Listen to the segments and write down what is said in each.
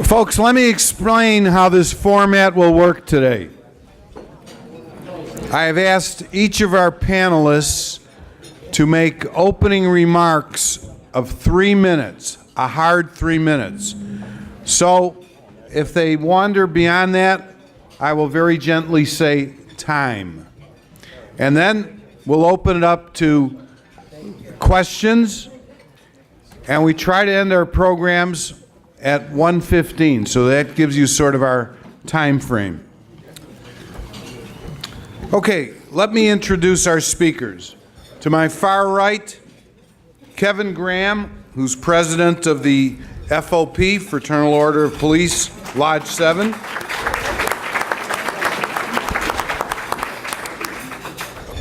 Folks, let me explain how this format will work today. I have asked each of our panelists to make opening remarks of 3 minutes, a hard 3 minutes. So if they wander beyond that, I will very gently say time. And then we'll open it up to questions, and we try to end our programs at 1:15, so that gives you sort of our time frame. Okay, let me introduce our speakers. To my far right, Kevin Graham, who's president of the FOP, Fraternal Order of Police, Lodge 7.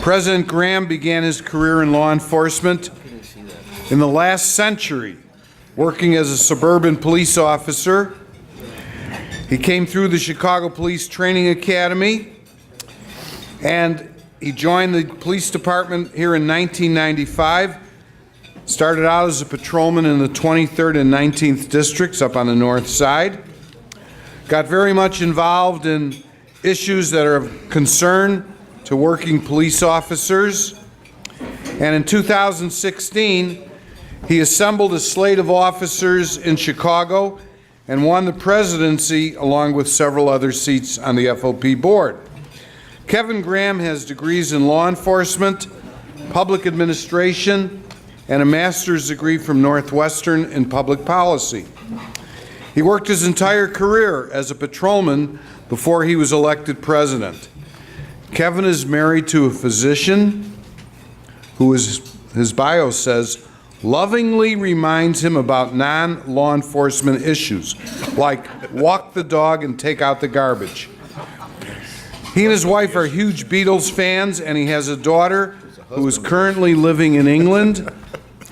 President Graham began his career in law enforcement in the last century, working as a suburban police officer. He came through the Chicago Police Training Academy, and he joined the police department here in 1995. Started out as a patrolman in the 23rd and 19th districts up on the north side. Got very much involved in issues that are of concern to working police officers. And in 2016, he assembled a slate of officers in Chicago and won the presidency along with several other seats on the FOP board. Kevin Graham has degrees in law enforcement, public administration, and a master's degree from Northwestern in public policy. He worked his entire career as a patrolman before he was elected president. Kevin is married to a physician who, his bio says, lovingly reminds him about non-law enforcement issues, like walk the dog and take out the garbage. He and his wife are huge Beatles fans, and he has a daughter who is currently living in England.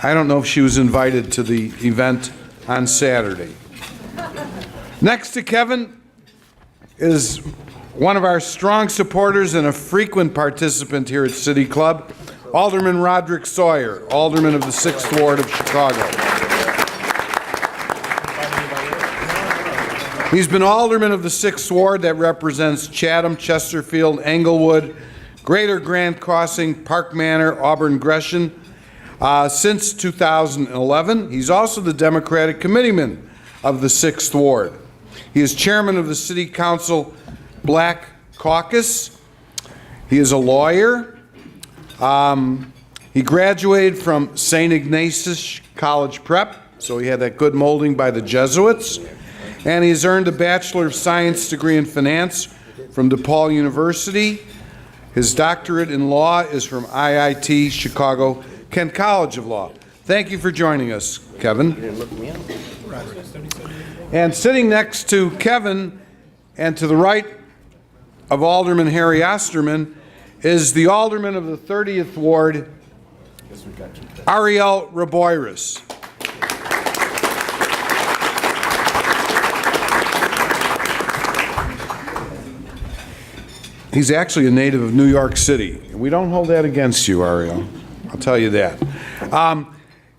I don't know if she was invited to the event on Saturday. Next to Kevin is one of our strong supporters and a frequent participant here at City Club, Alderman Roderick Sawyer, Alderman of the 6th Ward of Chicago. He's been Alderman of the 6th Ward that represents Chatham, Chesterfield, Englewood, Greater Grand Crossing, Park Manor, Auburn, Gresham since 2011. He's also the Democratic Committeeman of the 6th Ward. He is chairman of the City Council Black Caucus. He is a lawyer. He graduated from St. Ignatius College Prep, so he had that good molding by the Jesuits. And he's earned a Bachelor of Science degree in finance from DePaul University. His doctorate in law is from IIT Chicago Kent College of Law. Thank you for joining us, Kevin. And sitting next to Kevin and to the right of Alderman Harry Osterman is the Alderman of the 30th Ward, Ariel Reboyras. He's actually a native of New York City. We don't hold that against you, Ariel. I'll tell you that.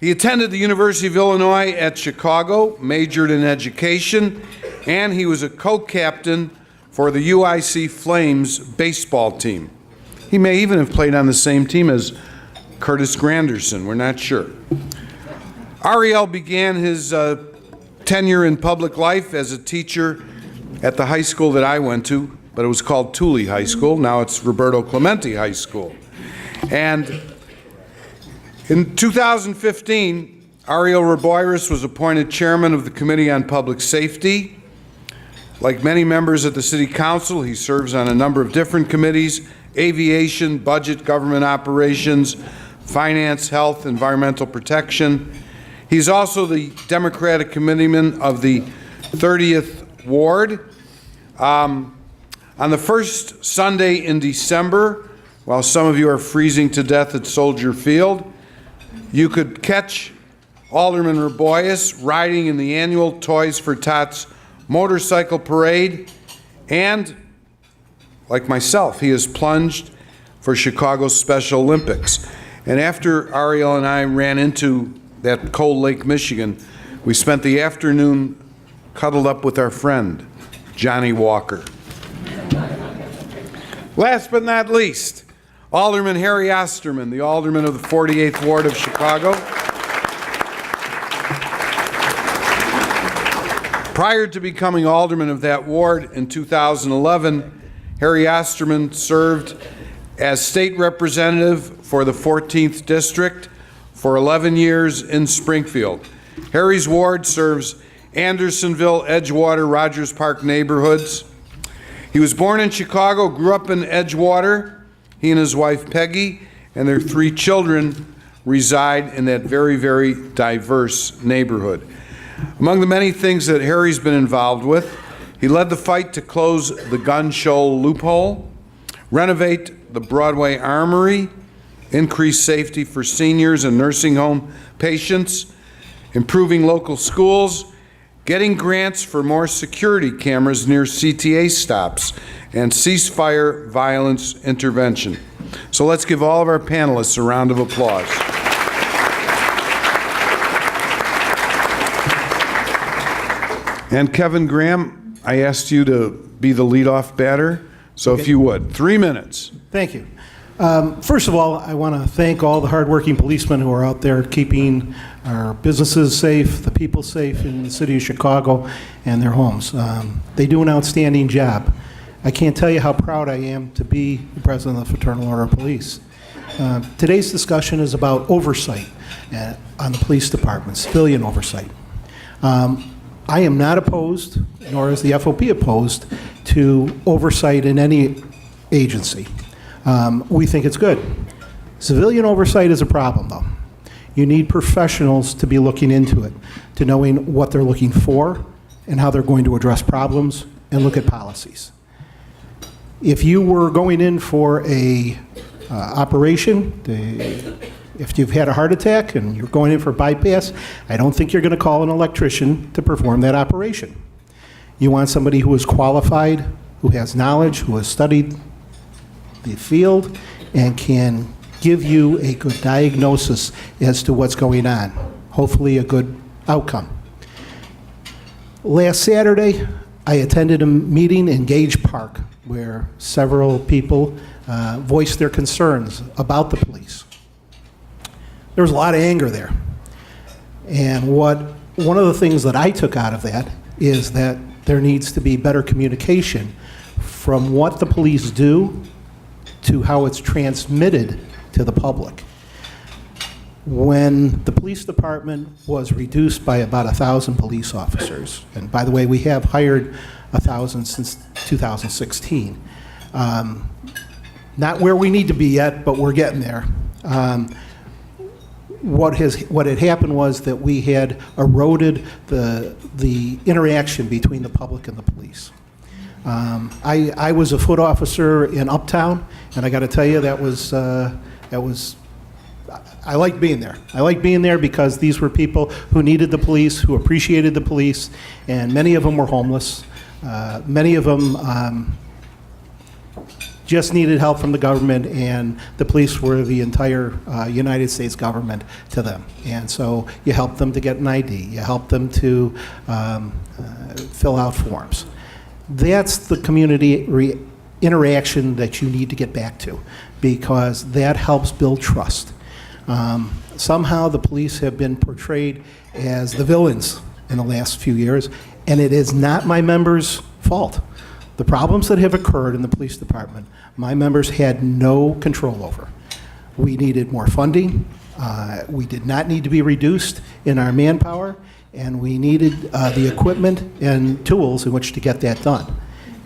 He attended the University of Illinois at Chicago, majored in education, and he was a co-captain for the UIC Flames baseball team. He may even have played on the same team as Curtis Granderson, we're not sure. Ariel began his tenure in public life as a teacher at the high school that I went to, but it was called Tooley High School. Now it's Roberto Clemente High School. And in 2015, Ariel Reboyras was appointed chairman of the Committee on Public Safety. Like many members of the City Council, he serves on a number of different committees: aviation, budget, government operations, finance, health, environmental protection. He's also the Democratic Committeeman of the 30th Ward. On the first Sunday in December, while some of you are freezing to death at Soldier Field, you could catch Alderman Reboyras riding in the annual Toys for Tots motorcycle parade, and like myself, he has plunged for Chicago's Special Olympics. And after Ariel and I ran into that cold Lake Michigan, we spent the afternoon cuddled up with our friend, Johnny Walker. Last but not least, Alderman Harry Osterman, the Alderman of the 48th Ward of Chicago. Prior to becoming Alderman of that ward in 2011, Harry Osterman served as state representative for the 14th District for 11 years in Springfield. Harry's ward serves Andersonville, Edgewater, Rogers Park neighborhoods. He was born in Chicago, grew up in Edgewater. He and his wife Peggy and their 3 children reside in that very, very diverse neighborhood. Among the many things that Harry's been involved with, he led the fight to close the gun show loophole, renovate the Broadway Armory, increase safety for seniors and nursing home patients, improving local schools, getting grants for more security cameras near CTA stops, and ceasefire violence intervention. So let's give all of our panelists a round of applause. And Kevin Graham, I asked you to be the leadoff batter, so okay. If you would, 3 minutes. Thank you. First of all, I want to thank all the hardworking policemen who are out there keeping our businesses safe, the people safe in the city of Chicago and their homes. They do an outstanding job. I can't tell you how proud I am to be the president of the Fraternal Order of Police. Today's discussion is about oversight on the police department, civilian oversight. I am not opposed, nor is the FOP opposed, to oversight in any agency. We think it's good. Civilian oversight is a problem, though. You need professionals to be looking into it, to knowing what they're looking for and how they're going to address problems and look at policies. If you were going in for a operation, if you've had a heart attack and you're going in for bypass, I don't think you're going to call an electrician to perform that operation. You want somebody who is qualified, who has knowledge, who has studied the field, and can give you a good diagnosis as to what's going on, hopefully a good outcome. Last Saturday, I attended a meeting in Gage Park where several people voiced their concerns about the police. There was a lot of anger there. And one of the things that I took out of that is that there needs to be better communication from what the police do to how it's transmitted to the public. When the police department was reduced by about 1,000 police officers, and by the way, we have hired 1,000 since 2016. Not where we need to be yet, but we're getting there. What had happened was that we had eroded the interaction between the public and the police. I was a foot officer in Uptown, and I got to tell you, that was I liked being there. I liked being there because these were people who needed the police, who appreciated the police, and many of them were homeless. Many of them just needed help from the government, and the police were the entire United States government to them. And so you help them to get an ID. You help them to fill out forms. That's the community interaction that you need to get back to, because that helps build trust. Somehow the police have been portrayed as the villains in the last few years, and it is not my members' fault. The problems that have occurred in the police department, my members had no control over. We needed more funding. We did not need to be reduced in our manpower, and we needed the equipment and tools in which to get that done.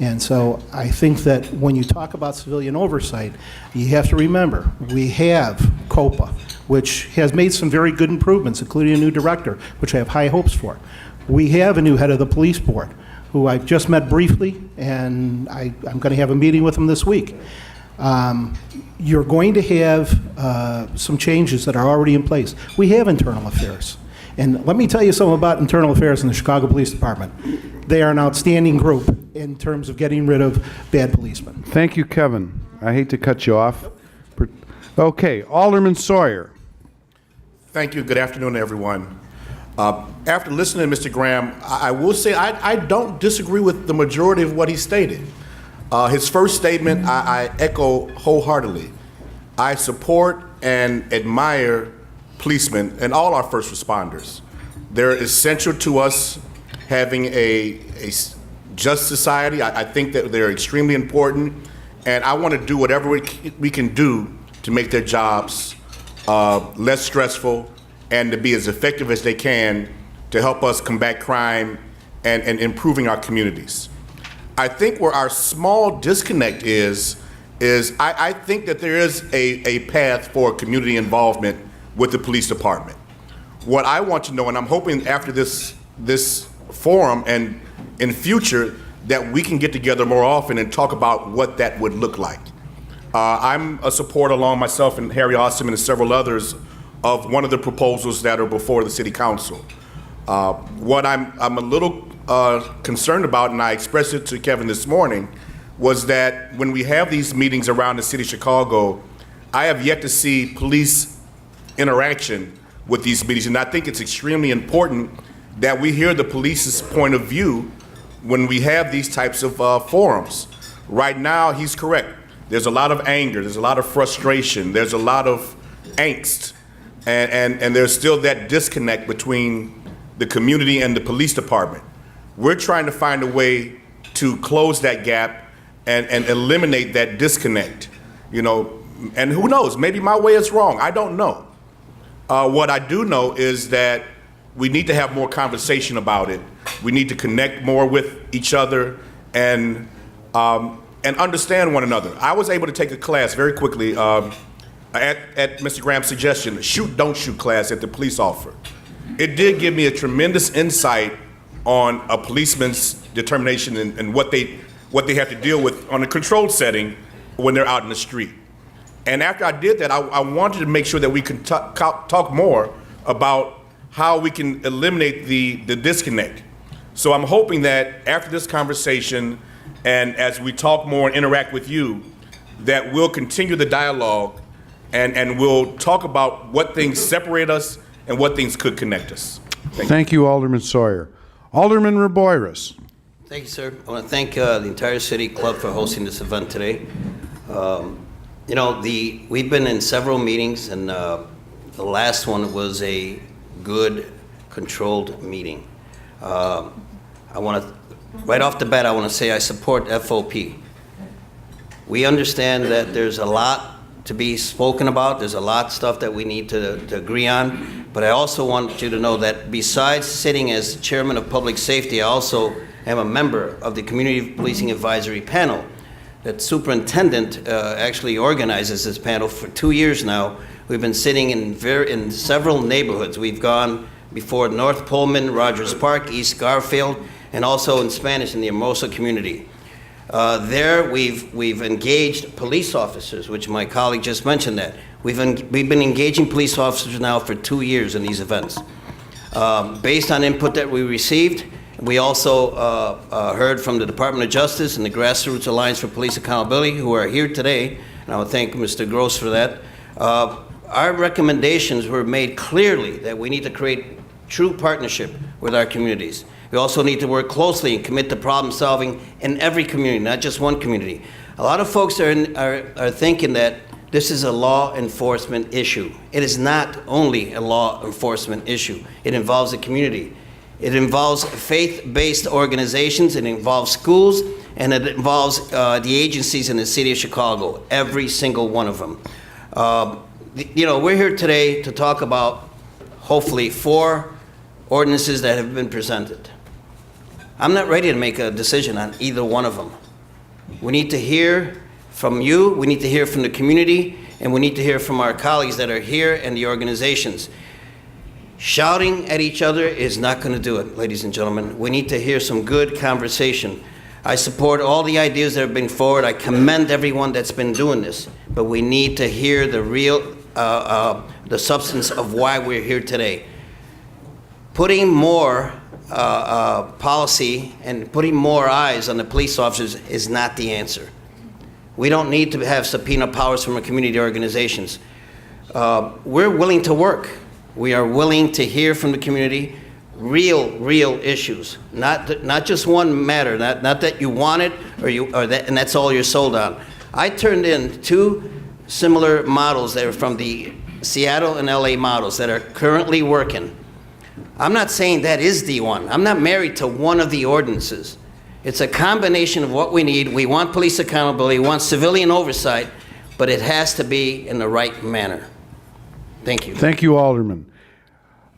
And so I think that when you talk about civilian oversight, you have to remember we have COPA, which has made some very good improvements, including a new director, which I have high hopes for. We have a new head of the police board, who I've just met briefly, and I'm going to have a meeting with him this week. You're going to have some changes that are already in place. We have internal affairs. And let me tell you something about internal affairs in the Chicago Police Department. They are an outstanding group in terms of getting rid of bad policemen. Thank you, Kevin. I hate to cut you off. Okay, Alderman Sawyer. Thank you. Good afternoon, everyone. After listening to Mr. Graham, I will say I don't disagree with the majority of what he stated. His first statement, I echo wholeheartedly. I support and admire policemen and all our first responders. They're essential to us having a just society. I think that they're extremely important, and I want to do whatever we can do to make their jobs less stressful and to be as effective as they can to help us combat crime and improving our communities. I think where our small disconnect is I think that there is a path for community involvement with the police department. What I want to know, and I'm hoping after this forum and in future that we can get together more often and talk about what that would look like. I'm a supporter, along myself and Harry Osterman and several others, of one of the proposals that are before the City Council. What I'm a little concerned about, and I expressed it to Kevin this morning, was that when we have these meetings around the City of Chicago, I have yet to see police interaction with these meetings, and I think it's extremely important that we hear the police's point of view when we have these types of forums. Right now, he's correct. There's a lot of anger, there's a lot of frustration, there's a lot of angst, and there's still that disconnect between the community and the police department. We're trying to find a way to close that gap and eliminate that disconnect, and who knows, maybe my way is wrong, I don't know. What I do know is that we need to have more conversation about it. We need to connect more with each other and understand one another. I was able to take a class very quickly at Mr. Graham's suggestion, shoot, don't shoot class at the police officer. It did give me a tremendous insight on a policeman's determination and what they have to deal with on a controlled setting when they're out in the street. And after I did that, I wanted to make sure that we could talk more about how we can eliminate the disconnect. So I'm hoping that after this conversation and as we talk more and interact with you, that we'll continue the dialogue and we'll talk about what things separate us and what things could connect us. Thank you, Alderman Sawyer. Alderman Reboyras. Thank you, sir. I want to thank the entire City Club for hosting this event today. We've been in several meetings, and the last one was a good, controlled meeting. Right off the bat, I want to say I support FOP. We understand that there's a lot to be spoken about. There's a lot of stuff that we need to agree on. But I also want you to know that besides sitting as chairman of public safety, I also am a member of the Community Policing Advisory Panel. That superintendent actually organizes this panel for 2 years now. We've been sitting in several neighborhoods. We've gone before North Pullman, Rogers Park, East Garfield, and also in Spanish in the Hermosa community. There we've engaged police officers, which my colleague just mentioned that. We've been engaging police officers now for 2 years in these events. Based on input that we received, we also heard from the Department of Justice and the Grassroots Alliance for Police Accountability, who are here today, and I want to thank Mr. Gross for that. Our recommendations were made clearly that we need to create true partnership with our communities. We also need to work closely and commit to problem solving in every community, not just one community. A lot of folks are thinking that this is a law enforcement issue. It is not only a law enforcement issue. It involves the community. It involves faith-based organizations, it involves schools, and it involves the agencies in the City of Chicago, every single one of them. We're here today to talk about, hopefully, 4 ordinances that have been presented. I'm not ready to make a decision on either one of them. We need to hear from you, we need to hear from the community, and we need to hear from our colleagues that are here and the organizations. Shouting at each other is not going to do it, ladies and gentlemen. We need to hear some good conversation. I support all the ideas that have been forward. I commend everyone that's been doing this, but we need to hear the real, the substance of why we're here today. Putting more policy and putting more eyes on the police officers is not the answer. We don't need to have subpoena powers from our community organizations. We're willing to work. We are willing to hear from the community. real issues, not just one matter, not that you want it or that, and that's all you're sold on. I turned in 2 similar models that are from the Seattle and LA models that are currently working. I'm not saying that is the one. I'm not married to one of the ordinances. It's a combination of what we need. We want police accountability, we want civilian oversight, but it has to be in the right manner. Thank you. Thank you, Alderman.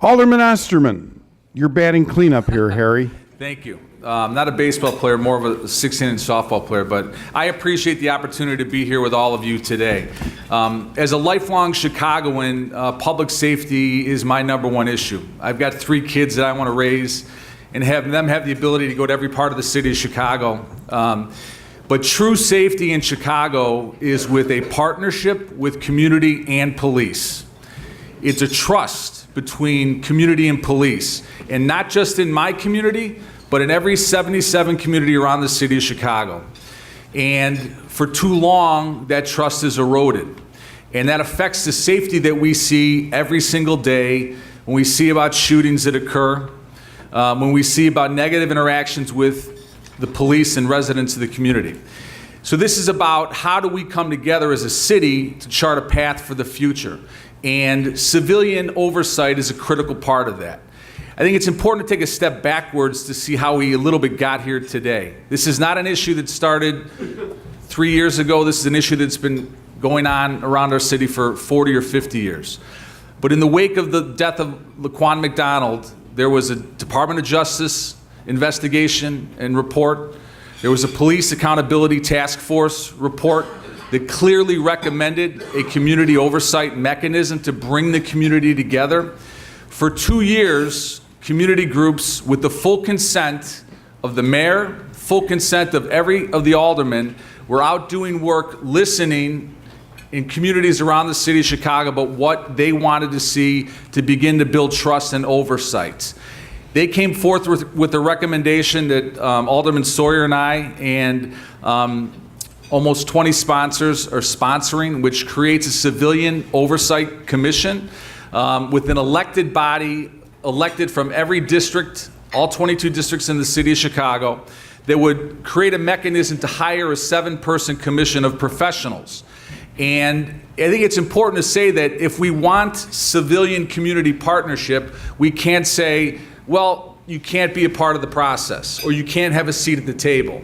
Alderman Osterman, you're batting cleanup here, Harry. Thank you. I'm not a baseball player, more of a 16-inch softball player, but I appreciate the opportunity to be here with all of you today. As a lifelong Chicagoan, public safety is my #1 issue. I've got 3 kids that I want to raise and have them have the ability to go to every part of the city of Chicago. But true safety in Chicago is with a partnership with community and police. It's a trust between community and police, and not just in my community, but in every 77 community around the city of Chicago. And for too long, that trust is eroded. And that affects the safety that we see every single day when we see about shootings that occur, when we see about negative interactions with the police and residents of the community. So this is about how do we come together as a city to chart a path for the future. And civilian oversight is a critical part of that. I think it's important to take a step backwards to see how we a little bit got here today. This is not an issue that started 3 years ago. This is an issue that's been going on around our city for 40 or 50 years. But in the wake of the death of Laquan McDonald, there was a Department of Justice investigation and report. There was a Police Accountability Task Force report that clearly recommended a community oversight mechanism to bring the community together. For 2 years, community groups, with the full consent of the mayor, full consent of every of the aldermen, were out doing work, listening in communities around the city of Chicago about what they wanted to see to begin to build trust and oversight. They came forth with a recommendation that Alderman Sawyer and I and almost 20 sponsors are sponsoring, which creates a civilian oversight commission with an elected body, elected from every district, all 22 districts in the city of Chicago, that would create a mechanism to hire a 7-person commission of professionals. And I think it's important to say that if we want civilian community partnership, we can't say, well, you can't be a part of the process, or you can't have a seat at the table.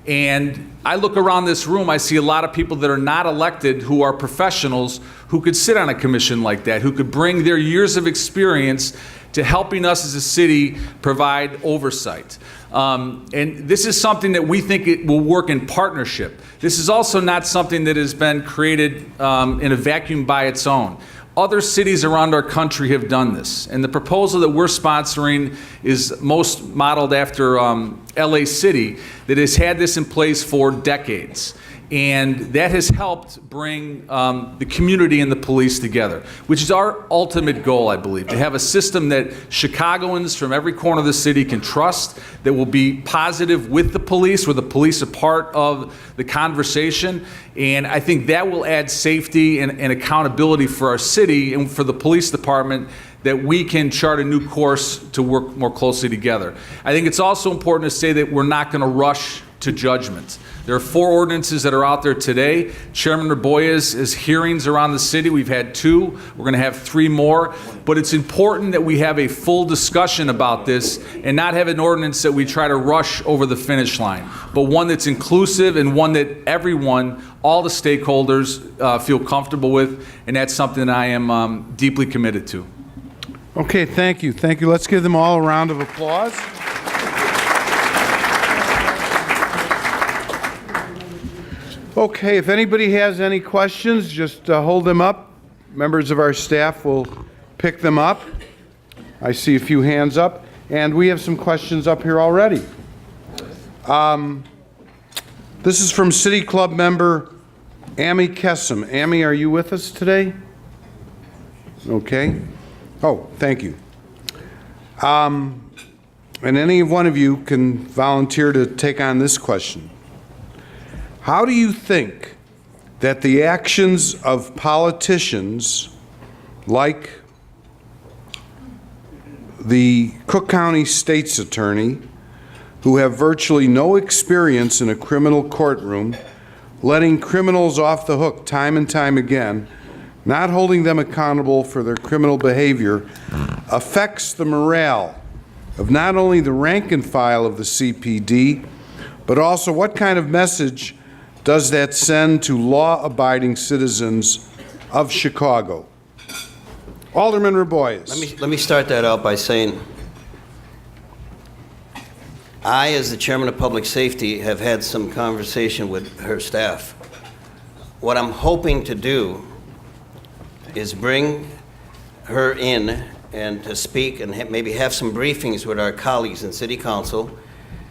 And I look around this room, I see a lot of people that are not elected who are professionals who could sit on a commission like that, who could bring their years of experience to helping us as a city provide oversight. And this is something that we think it will work in partnership. This is also not something that has been created in a vacuum by its own. Other cities around our country have done this, and the proposal that we're sponsoring is most modeled after LA City, that has had this in place for decades. And that has helped bring the community and the police together, which is our ultimate goal, I believe, to have a system that Chicagoans from every corner of the city can trust, that will be positive with the police, where the police are part of the conversation. And I think that will add safety and accountability for our city and for the police department, that we can chart a new course to work more closely together. I think it's also important to say that we're not going to rush to judgment. There are 4 ordinances that are out there today. Chairman Reboyras has hearings around the city. We've had 2. We're going to have 3 more. But it's important that we have a full discussion about this and not have an ordinance that we try to rush over the finish line, but one that's inclusive and one that everyone, all the stakeholders, feel comfortable with. And that's something that I am deeply committed to. Okay, thank you. Thank you. Let's give them all a round of applause. Okay, if anybody has any questions, just hold them up. Members of our staff will pick them up. I see a few hands up, and we have some questions up here already. This is from City Club member Amy Kessam. Amy, are you with us today? Okay. Oh, thank you. And any one of you can volunteer to take on this question. How do you think that the actions of politicians like the Cook County State's Attorney, who have virtually no experience in a criminal courtroom, letting criminals off the hook time and time again, not holding them accountable for their criminal behavior, affects the morale of not only the rank and file of the CPD, but also what kind of message does that send to law-abiding citizens of Chicago? Alderman Reboyras. Let me start that out by saying, I, as the chairman of public safety, have had some conversation with her staff. What I'm hoping to do is bring her in and to speak and maybe have some briefings with our colleagues in city council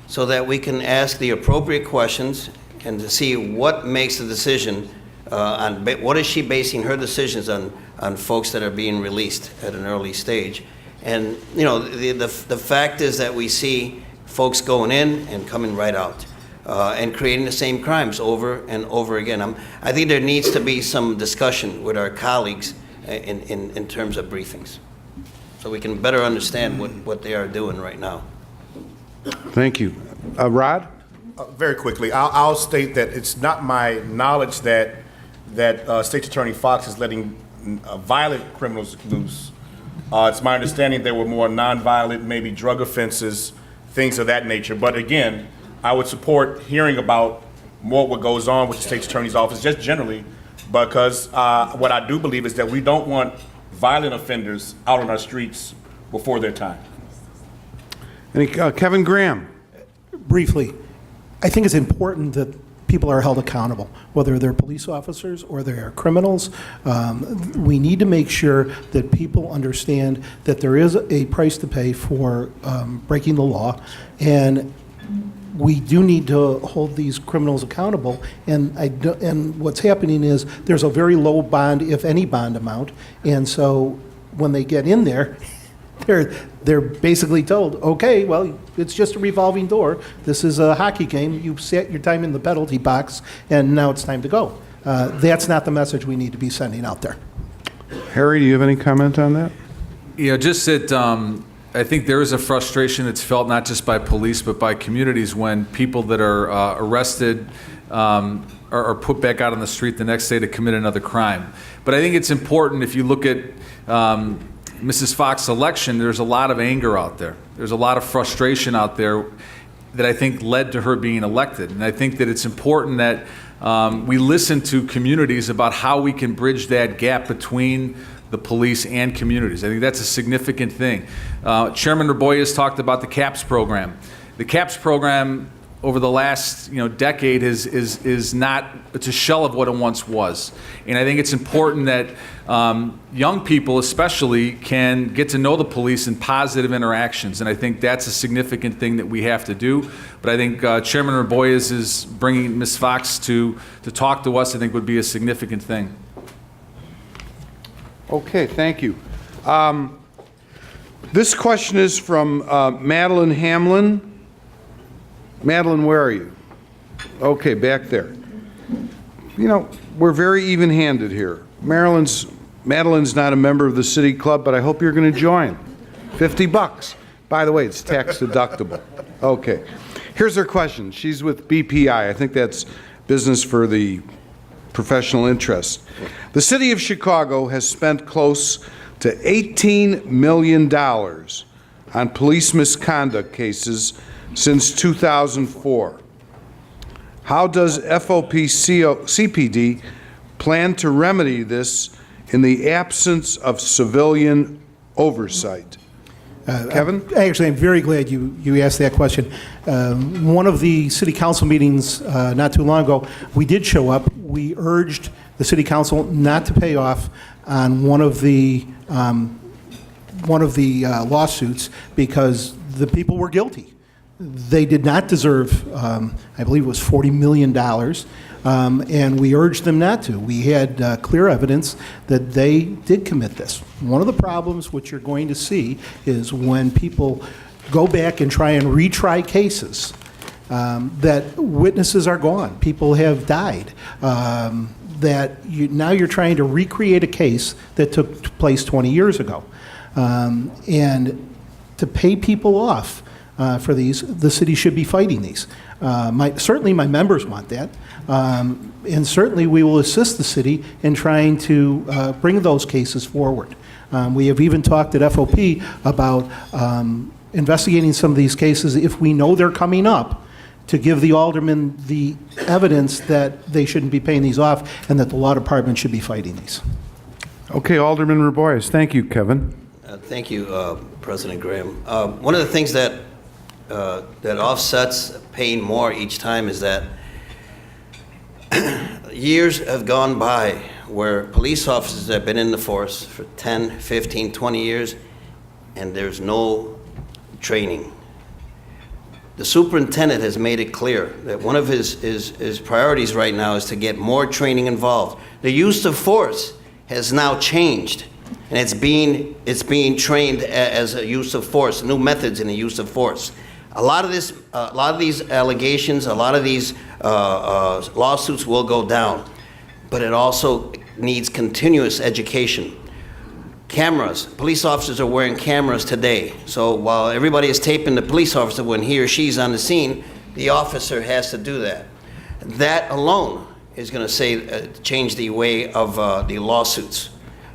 so that we can ask the appropriate questions and to see what makes the decision what is she basing her decisions on folks that are being released at an early stage. And you know, the fact is that we see folks going in and coming right out and creating the same crimes over and over again. I think there needs to be some discussion with our colleagues in terms of briefings so we can better understand what they are doing right now. Thank you. Rod? Very quickly, I'll state that it's not my knowledge that State's Attorney Fox is letting violent criminals loose. It's my understanding there were more nonviolent, maybe drug offenses, things of that nature. But again, I would support hearing about more what goes on with the State's Attorney's Office, just generally, because what I do believe is that we don't want violent offenders out on our streets before their time. Kevin Graham? Briefly, I think it's important that people are held accountable, whether they're police officers or they're criminals. We need to make sure that people understand that there is a price to pay for breaking the law, and we do need to hold these criminals accountable. And what's happening is there's a very low bond, if any bond amount, and so when they get in there, they're basically told, okay, well, it's just a revolving door. This is a hockey game. You set your time in the penalty box, and now it's time to go. That's not the message we need to be sending out there. Harry, do you have any comment on that? Yeah, just that I think there is a frustration that's felt not just by police but by communities when people that are arrested are put back out on the street the next day to commit another crime. But I think it's important, if you look at Mrs. Fox's election, there's a lot of anger out there. There's a lot of frustration out there that I think led to her being elected. And I think that it's important that we listen to communities about how we can bridge that gap between the police and communities. I think that's a significant thing. Chairman Reboyras talked about the CAPS program. The CAPS program over the last decade is not, it's a shell of what it once was. And I think it's important that young people especially can get to know the police in positive interactions, and I think that's a significant thing that we have to do. But I think Chairman Reboyras is bringing Ms. Fox to talk to us, I think would be a significant thing. Okay, thank you. This question is from Madeline Hamlin. Madeline, where are you? Okay, back there. We're very even-handed here. Madeline's not a member of the City Club, but I hope you're going to join. $50. By the way, it's tax deductible. Okay. Here's her question. She's with BPI. I think that's business for the professional interest. The City of Chicago has spent close to $18 million on police misconduct cases since 2004. How does CPD plan to remedy this in the absence of civilian oversight? Kevin? Actually, I'm very glad you asked that question. One of the city council meetings not too long ago, we did show up. We urged the city council not to pay off on one of the lawsuits because the people were guilty. They did not deserve, I believe it was $40 million, and we urged them not to. We had clear evidence that they did commit this. One of the problems which you're going to see is when people go back and try and retry cases, that witnesses are gone, people have died, now you're trying to recreate a case that took place 20 years ago. And to pay people off for these, the city should be fighting these. Certainly my members want that, and certainly we will assist the city in trying to bring those cases forward. We have even talked at FOP about investigating some of these cases if we know they're coming up, to give the aldermen the evidence that they shouldn't be paying these off and that the law department should be fighting these. Okay, Alderman Reboyras. Thank you, Kevin. Thank you, President Graham. One of the things that offsets paying more each time is that years have gone by where police officers have been in the force for 10, 15, 20 years, and there's no training. The superintendent has made it clear that one of his priorities right now is to get more training involved. The use of force has now changed, and it's being trained as a use of force, new methods in the use of force. A lot of these allegations, a lot of these lawsuits will go down, but it also needs continuous education. Cameras, police officers are wearing cameras today. So while everybody is taping the police officer when he or she's on the scene, the officer has to do that. That alone is going to change the way of the lawsuits.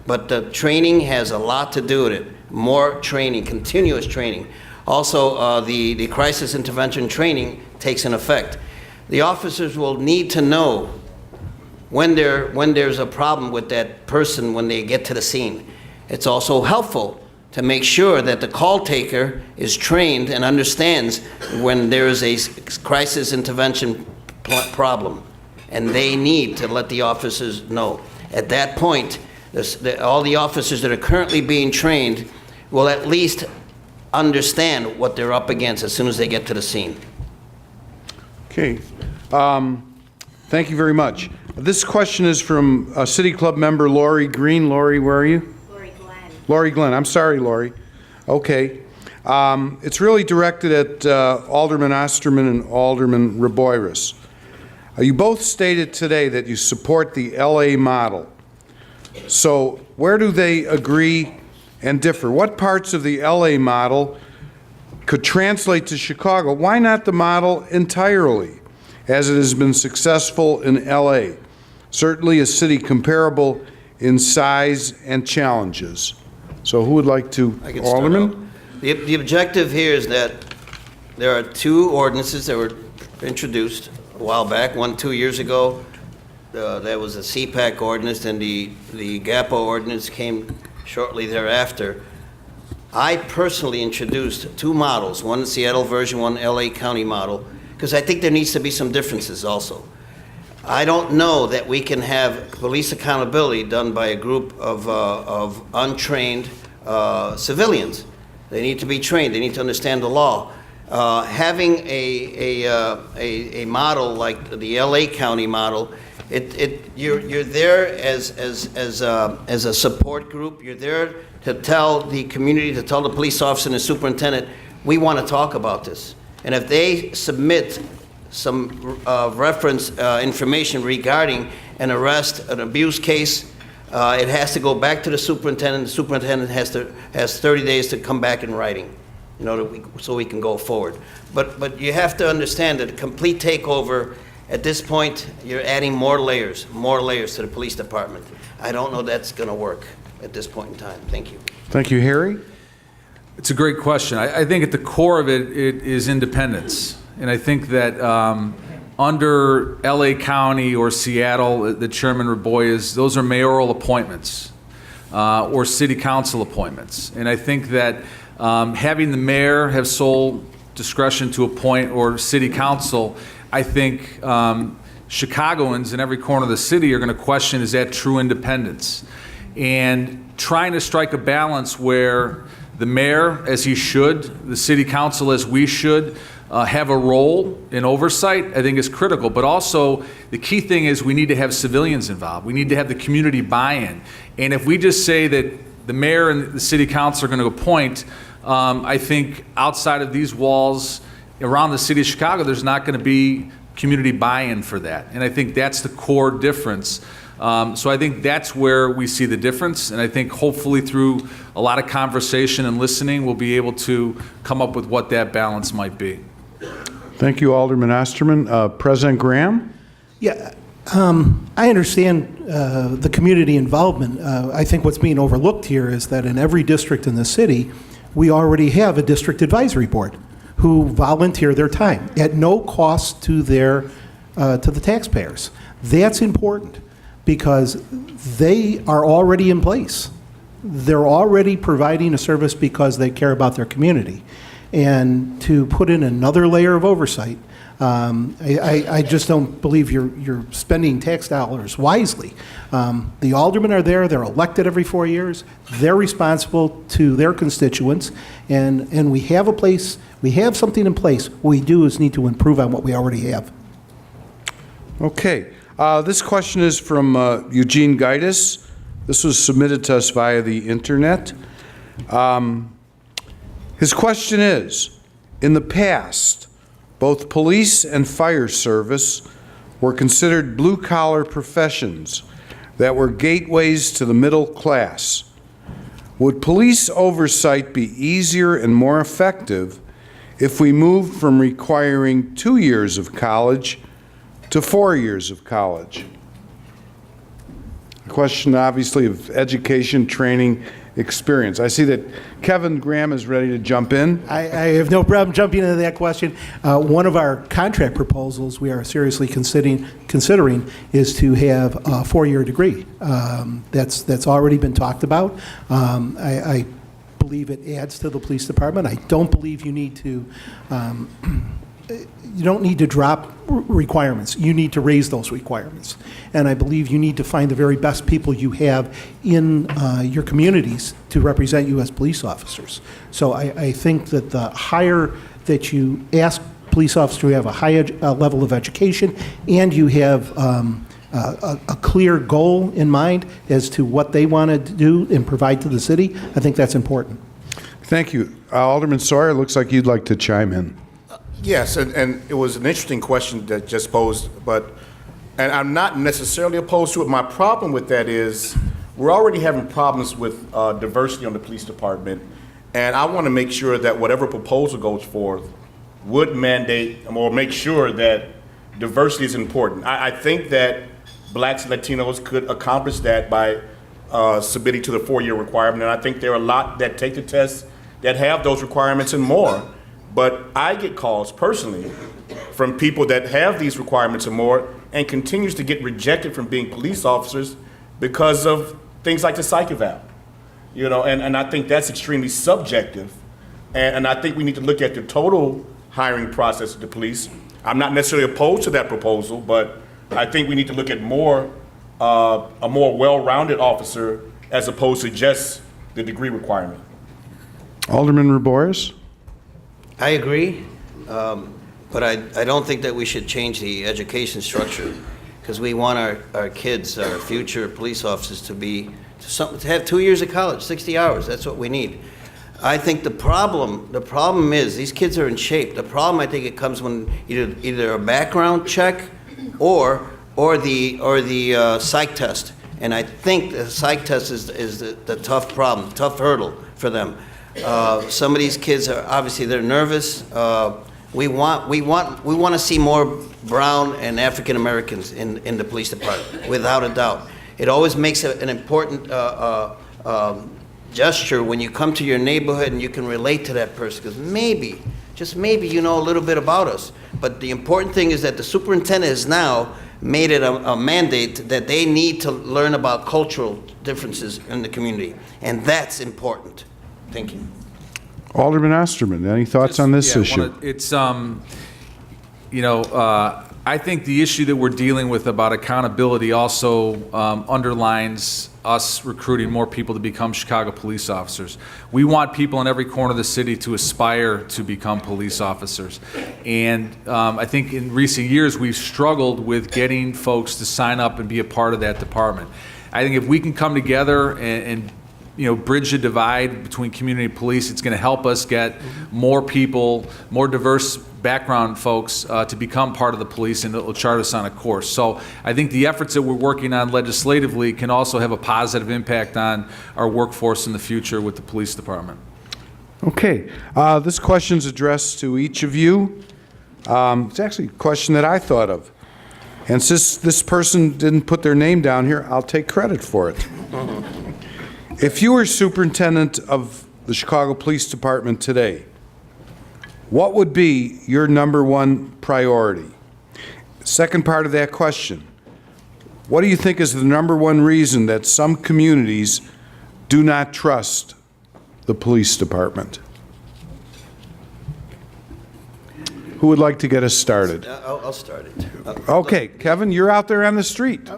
But the training has a lot to do with it. More training, continuous training. Also, the crisis intervention training takes an effect. The officers will need to know when there's a problem with that person when they get to the scene. It's also helpful to make sure that the call taker is trained and understands when there is a crisis intervention problem, and they need to let the officers know. At that point, all the officers that are currently being trained will at least understand what they're up against as soon as they get to the scene. Okay. Thank you very much. This question is from City Club member Lori Green. Lori, where are you? Lori Glenn. I'm sorry, Lori. Okay. It's really directed at Alderman Osterman and Alderman Reboyras. You both stated today that you support the LA model. So where do they agree and differ? What parts of the LA model could translate to Chicago? Why not the model entirely, as it has been successful in LA? Certainly a city comparable in size and challenges. So who would like to? I can start Alderman? out. The objective here is that there are two ordinances that were introduced a while back. One 2 years ago, that was the CPAC ordinance, and the GAPO ordinance came shortly thereafter. I personally introduced two models, one Seattle version, one LA County model, because I think there needs to be some differences also. I don't know that we can have police accountability done by a group of untrained civilians. They need to be trained. They need to understand the law. Having a model like the LA County model, you're there as a support group. You're there to tell the community, to tell the police officer and the superintendent, we want to talk about this. And if they submit some reference information regarding an arrest, an abuse case, it has to go back to the superintendent. The superintendent has 30 days to come back in writing, so we can go forward. But you have to understand that a complete takeover, at this point, you're adding more layers to the police department. I don't know that's going to work at this point in time. Thank you. Thank you, Harry. It's a great question. I think at the core of it is independence. And I think that under LA County or Seattle, the Chairman Reboyras, those are mayoral appointments or city council appointments. And I think that having the mayor have sole discretion to appoint or city council, I think Chicagoans in every corner of the city are going to question, is that true independence? And trying to strike a balance where the mayor, as he should, the city council, as we should, have a role in oversight, I think is critical. But also, the key thing is we need to have civilians involved. We need to have the community buy-in. And if we just say that the mayor and the city council are going to appoint, I think outside of these walls around the city of Chicago, there's not going to be community buy-in for that. And I think that's the core difference So I think that's where we see the difference, and I think hopefully through a lot of conversation and listening, we'll be able to come up with what that balance might be. Thank you, Alderman Osterman. President Graham? Yeah, I understand the community involvement. I think what's being overlooked here is that in every district in the city, we already have a district advisory board who volunteer their time at no cost to the taxpayers. That's important because they are already in place. They're already providing a service because they care about their community. And to put in another layer of oversight, I just don't believe you're spending tax dollars wisely. The aldermen are there, they're elected every 4 years, they're responsible to their constituents, and we have a place, we have something in place. What we do is need to improve on what we already have. Okay. This question is from Eugene Gaitis. This was submitted to us via the internet. His question is, in the past, both police and fire service were considered blue-collar professions that were gateways to the middle class. Would police oversight be easier and more effective if we moved from requiring 2 years of college to 4 years of college? A question, obviously, of education, training, experience. I see that Kevin Graham is ready to jump in. I have no problem jumping into that question. One of our contract proposals we are seriously considering is to have a 4-year degree. That's already been talked about. I believe it adds to the police department. I don't believe you need to you don't need to drop requirements. You need to raise those requirements. And I believe you need to find the very best people you have in your communities to represent you as police officers. So I think that the higher that you ask police officers to have a high level of education and you have a clear goal in mind as to what they want to do and provide to the city, I think that's important. Thank you. Alderman Sawyer, looks like you'd like to chime in. Yes, and it was an interesting question that just posed, and I'm not necessarily opposed to it. My problem with that is we're already having problems with diversity on the police department, and I want to make sure that whatever proposal goes forth would mandate or make sure that diversity is important. I think that blacks and Latinos could accomplish that by submitting to the 4-year requirement, and I think there are a lot that take the test that have those requirements and more. But I get calls personally from people that have these requirements and more and continues to get rejected from being police officers because of things like the psych eval. You know, and I think that's extremely subjective. And I think we need to look at the total hiring process of the police. I'm not necessarily opposed to that proposal, but I think we need to look at a more well-rounded officer as opposed to just the degree requirement. Alderman Reboyras? I agree, but I don't think that we should change the education structure because we want our kids, our future police officers to have 2 years of college, 60 hours. That's what we need. I think the problem is these kids are in shape. The problem, I think, it comes when either a background check or the psych test. And I think the psych test is the tough problem, tough hurdle for them. Some of these kids are obviously they're nervous. We want to see more brown and African Americans in the police department, without a doubt. It always makes an important gesture when you come to your neighborhood and you can relate to that person because maybe, just maybe, you know a little bit about us. But the important thing is that the superintendent has now made it a mandate that they need to learn about cultural differences in the community, and that's important. Thank you. Alderman Osterman, any thoughts on this issue? It's, I think the issue that we're dealing with about accountability also underlines us recruiting more people to become Chicago police officers. We want people in every corner of the city to aspire to become police officers. And I think in recent years, we've struggled with getting folks to sign up and be a part of that department. I think if we can come together and bridge the divide between community and police. It's going to help us get more people, more diverse background folks to become part of the police, and it'll chart us on a course. So I think the efforts that we're working on legislatively can also have a positive impact on our workforce in the future with the police department. Okay, this question's addressed to each of you. It's actually a question that I thought of. And since this person didn't put their name down here, I'll take credit for it. If you were superintendent of the Chicago Police Department today, what would be your number one priority? Second part of that question, what do you think is the number one reason that some communities do not trust the police department? Who would like to get us started? I'll start it. Okay, Kevin, you're out there on the street.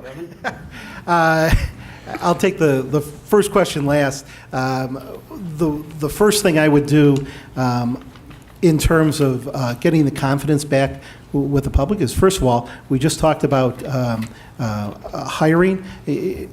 I'll take the first question last. The first thing I would do in terms of getting the confidence back with the public is, first of all, we just talked about hiring.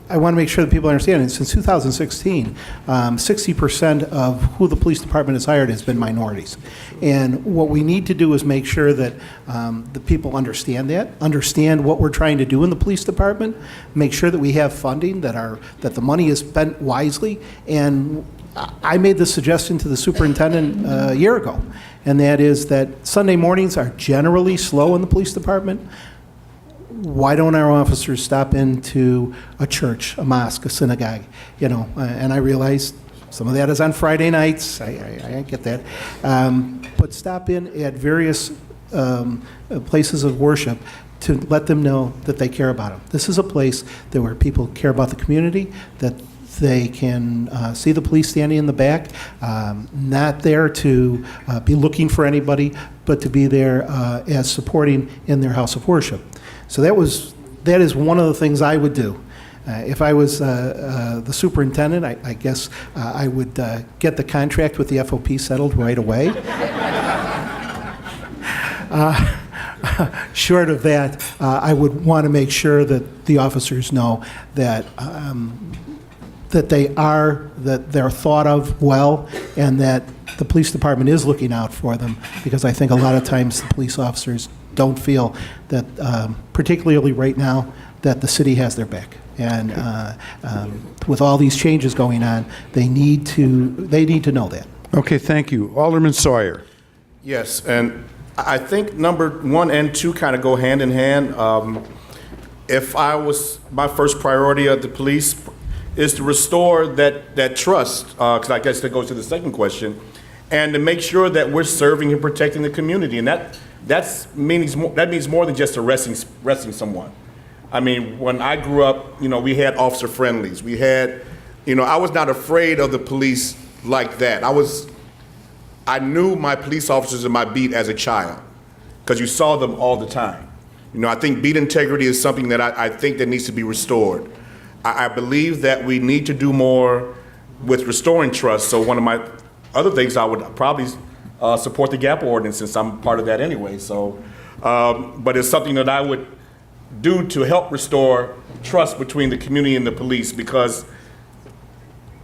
I want to make sure that people understand, and since 2016, 60% of who the police department has hired has been minorities. And what we need to do is make sure that the people understand that, understand what we're trying to do in the police department, make sure that we have funding, that the money is spent wisely. And I made this suggestion to the superintendent a year ago, and that is that Sunday mornings are generally slow in the police department. Why don't our officers stop into a church, a mosque, a synagogue, and I realize some of that is on Friday nights. I get that. But stop in at various places of worship to let them know that they care about them. This is a place where people care about the community, that they can see the police standing in the back, not there to be looking for anybody, but to be there as supporting in their house of worship. So that is one of the things I would do. If I was the superintendent, I guess I would get the contract with the FOP settled right away. Short of that, I would want to make sure that the officers know that that they're thought of well, and that the police department is looking out for them, because I think a lot of times the police officers don't feel that, particularly right now, that the city has their back. And with all these changes going on, they need to know that. Okay, thank you. Alderman Sawyer. Yes, and I think number 1 and 2 kind of go hand in hand. If I was, my first priority of the police is to restore that trust, because I guess that goes to the second question, and to make sure that we're serving and protecting the community. And that means more than just arresting someone. I mean, when I grew up, we had officer friendlies. We had, I was not afraid of the police like that. I knew my police officers in my beat as a child, because you saw them all the time. I think beat integrity is something that I think that needs to be restored. I believe that we need to do more with restoring trust. So one of my other things, I would probably support the GAP ordinance, since I'm part of that anyway. So, but it's something that I would do to help restore trust between the community and the police, because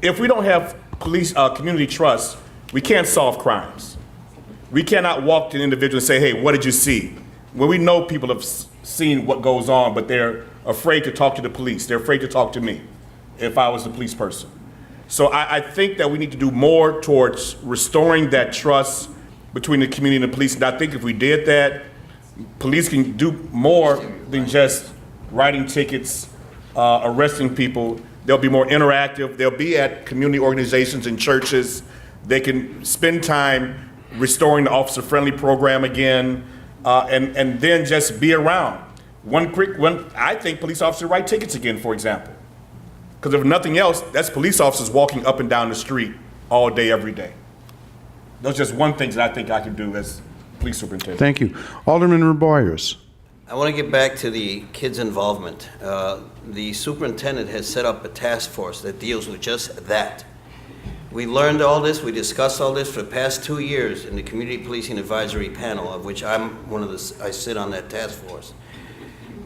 if we don't have community trust, we can't solve crimes. We cannot walk to an individual and say, hey, what did you see? When we know people have seen what goes on, but they're afraid to talk to the police. They're afraid to talk to me if I was the police person. So I think that we need to do more towards restoring that trust between the community and the police. And I think if we did that, police can do more than just writing tickets, arresting people. They'll be more interactive. They'll be at community organizations and churches. They can spend time restoring the officer-friendly program again, and then just be around. I think police officers write tickets again, for example. Because if nothing else, that's police officers walking up and down the street all day, every day. Those are just one thing that I think I can do as police superintendent. Thank you. Alderman Reboyras. I want to get back to the kids' involvement. The superintendent has set up a task force that deals with just that. We learned all this, we discussed all this for the past 2 years in the Community Policing Advisory Panel, of which I sit on that task force.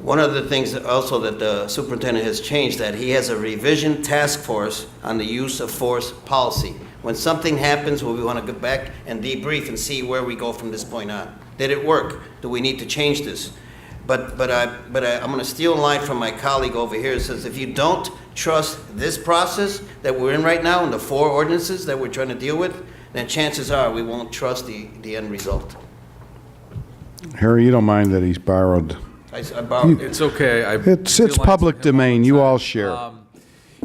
One of the things that also that the superintendent has changed, that he has a revision task force on the use of force policy. When something happens, we want to go back and debrief and see where we go from this point on. Did it work? Do we need to change this? But I'm going to steal a line from my colleague over here. It says, if you don't trust this process that we're in right now and the 4 ordinances that we're trying to deal with, then chances are we won't trust the end result. Harry, you don't mind that he's borrowed. I borrowed it. It's okay. It's public domain. You all share.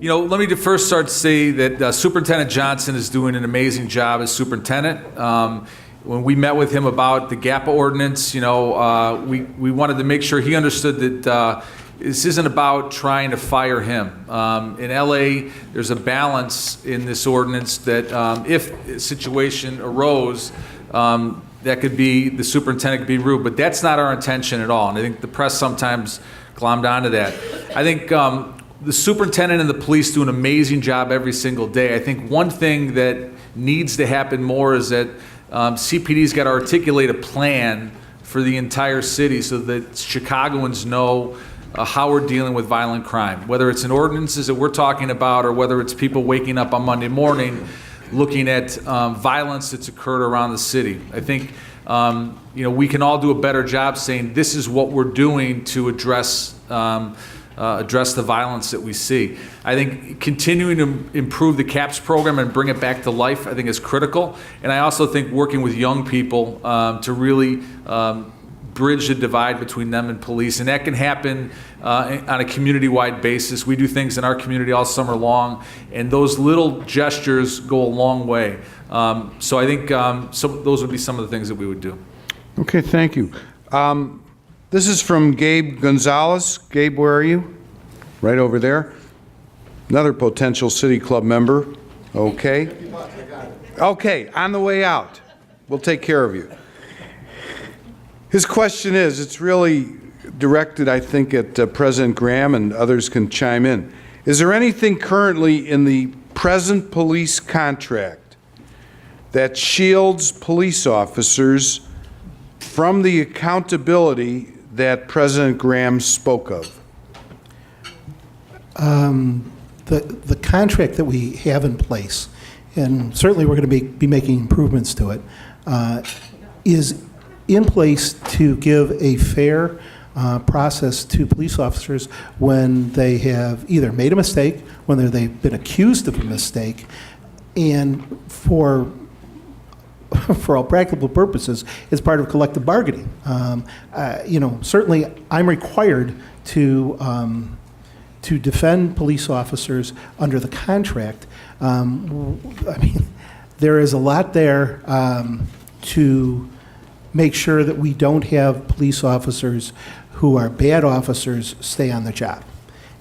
You know, let me first start to say that Superintendent Johnson is doing an amazing job as superintendent. When we met with him about the GAPA ordinance, you know, we wanted to make sure he understood that this isn't about trying to fire him. In LA, there's a balance in this ordinance that if a situation arose, that could be, the superintendent could be rude, but that's not our intention at all. And I think the press sometimes glommed onto that. I think the superintendent and the police do an amazing job every single day. I think one thing that needs to happen more is that CPD's got to articulate a plan for the entire city so that Chicagoans know how we're dealing with violent crime, whether it's in ordinances that we're talking about or whether it's people waking up on Monday morning looking at violence that's occurred around the city. I think you know, we can all do a better job saying this is what we're doing to address the violence that we see. I think continuing to improve the CAPS program and bring it back to life, I think is critical. And I also think working with young people to really bridge the divide between them and police. And that can happen on a community-wide basis. We do things in our community all summer long, and those little gestures go a long way. So I think those would be some of the things that we would do. Okay, thank you. This is from Gabe Gonzalez. Gabe, where are you? Right over there. Another potential City Club member. Okay. Okay, on the way out. We'll take care of you. His question is, it's really directed, I think, at President Graham, and others can chime in. Is there anything currently in the present police contract that shields police officers from the accountability that President Graham spoke of? The contract that we have in place, and certainly we're going to be making improvements to it, is in place to give a fair process to police officers when they have either made a mistake, when they've been accused of a mistake, and for all practical purposes, it's part of collective bargaining. You know, certainly I'm required to defend police officers under the contract. I mean, there is a lot there to make sure that we don't have police officers who are bad officers stay on the job.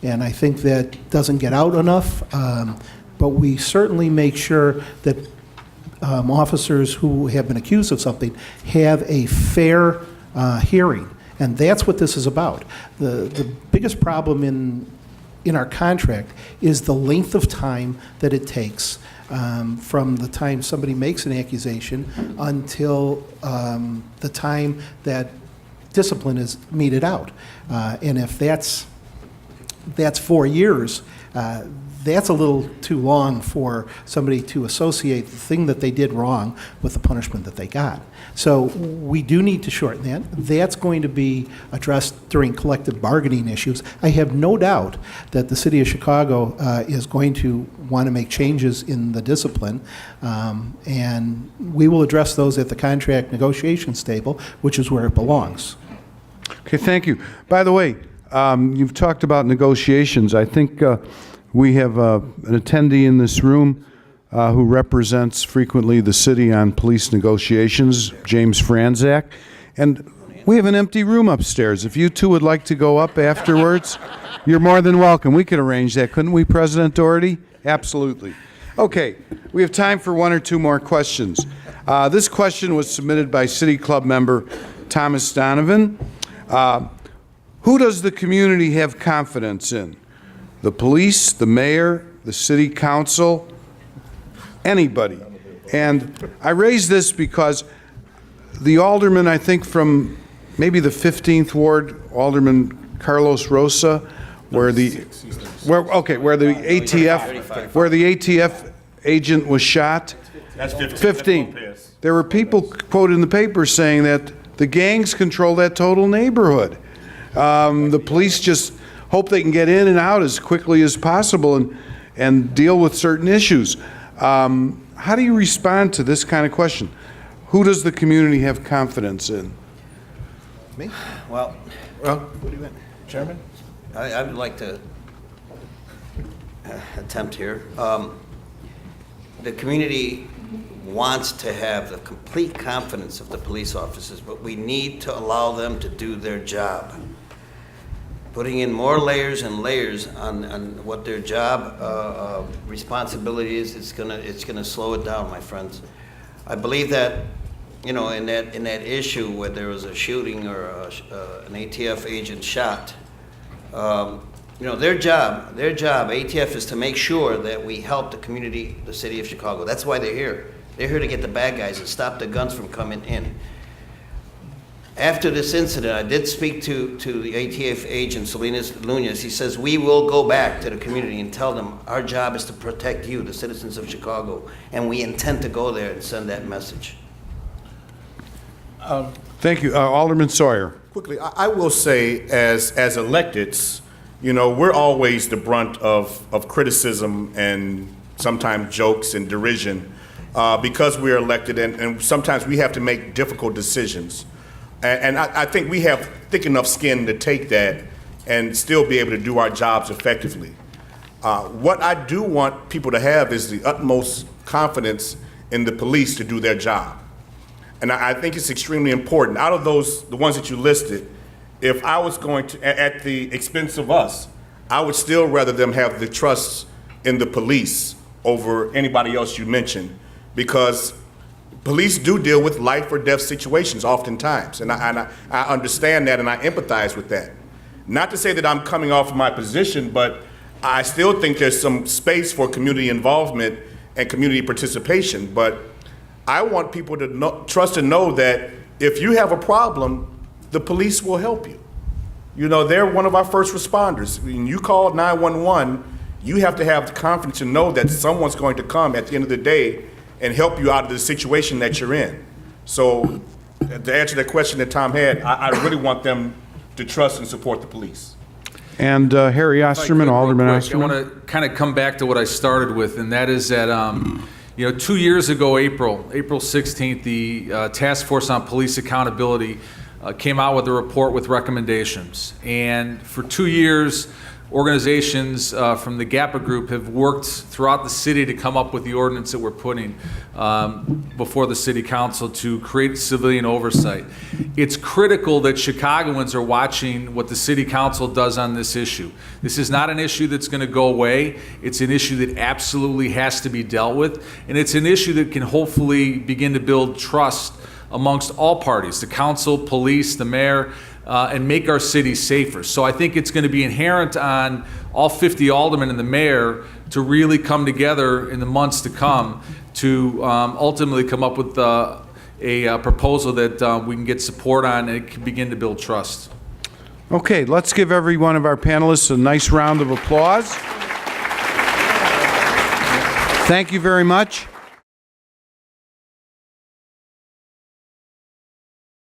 And I think that doesn't get out enough, but we certainly make sure that officers who have been accused of something have a fair hearing. And that's what this is about. The biggest problem in our contract is the length of time that it takes from the time somebody makes an accusation until the time that discipline is meted out. And if that's 4 years, that's a little too long for somebody to associate the thing that they did wrong with the punishment that they got. So we do need to shorten that. That's going to be addressed during collective bargaining issues. I have no doubt that the City of Chicago is going to want to make changes in the discipline, and we will address those at the contract negotiations table, which is where it belongs. Okay, thank you. By the way, you've talked about negotiations. I think we have an attendee in this room who represents frequently the city on police negotiations, James Franzak. And we have an empty room upstairs. If you two would like to go up afterwards, you're more than welcome. We could arrange that, couldn't we, President Doherty? Absolutely. Okay, we have time for one or two more questions. This question was submitted by City Club member Thomas Donovan. Who does the community have confidence in? The police, the mayor, the city council, anybody? And I raise this because the alderman, I think from maybe the 15th Ward, Alderman Carlos Rosa, where the ATF agent was shot? That's 15. 15. There were people quoted in the paper saying that the gangs control that total neighborhood. The police just hope they can get in and out as quickly as possible and deal with certain issues. How do you respond to this kind of question? Who does the community have confidence in? Me? Well, What do you want? Chairman? I would like to attempt here. The community wants to have the complete confidence of the police officers, but we need to allow them to do their job. Putting in more layers and layers on what their job responsibility is, it's gonna slow it down, my friends. I believe that, in that issue where there was a shooting or an ATF agent shot, their job, ATF, is to make sure that we help the community, the city of Chicago. That's why they're here. They're here to get the bad guys and stop the guns from coming in. After this incident, I did speak to the ATF agent, Salinas Nunez. He says, we will go back to the community and tell them our job is to protect you, the citizens of Chicago, and we intend to go there and send that message. Thank you. Alderman Sawyer. Quickly, I will say, as electeds, we're always the brunt of criticism and sometimes jokes and derision because we're elected, and sometimes we have to make difficult decisions. And I think we have thick enough skin to take that and still be able to do our jobs effectively. What I do want people to have is the utmost confidence in the police to do their job. And I think it's extremely important. Out of the ones that you listed, if I was going to, at the expense of us, I would still rather them have the trust in the police over anybody else you mentioned, because police do deal with life or death situations oftentimes, and I understand that and I empathize with that. Not to say that I'm coming off of my position, but I still think there's some space for community involvement and community participation. But I want people to trust and know that if you have a problem, the police will help you. They're one of our first responders. When you call 911, you have to have the confidence to know that someone's going to come at the end of the day and help you out of the situation that you're in. So to answer that question that Tom had, I really want them to trust and support the police. And Harry Osterman, Alderman Osterman. I want to kind of come back to what I started with, and that is that 2 years ago, April 16th, the Task Force on Police Accountability came out with a report with recommendations. And for 2 years, organizations from the GAPA group have worked throughout the city to come up with the ordinance that we're putting before the city council to create civilian oversight. It's critical that Chicagoans are watching what the city council does on this issue. This is not an issue that's going to go away. It's an issue that absolutely has to be dealt with, and it's an issue that can hopefully begin to build trust amongst all parties, the council, police, the mayor, and make our city safer. So I think it's going to be inherent on all 50 aldermen and the mayor to really come together in the months to come to ultimately come up with a proposal that we can get support on and it can begin to build trust. Okay, let's give every one of our panelists a nice round of applause. Thank you very much.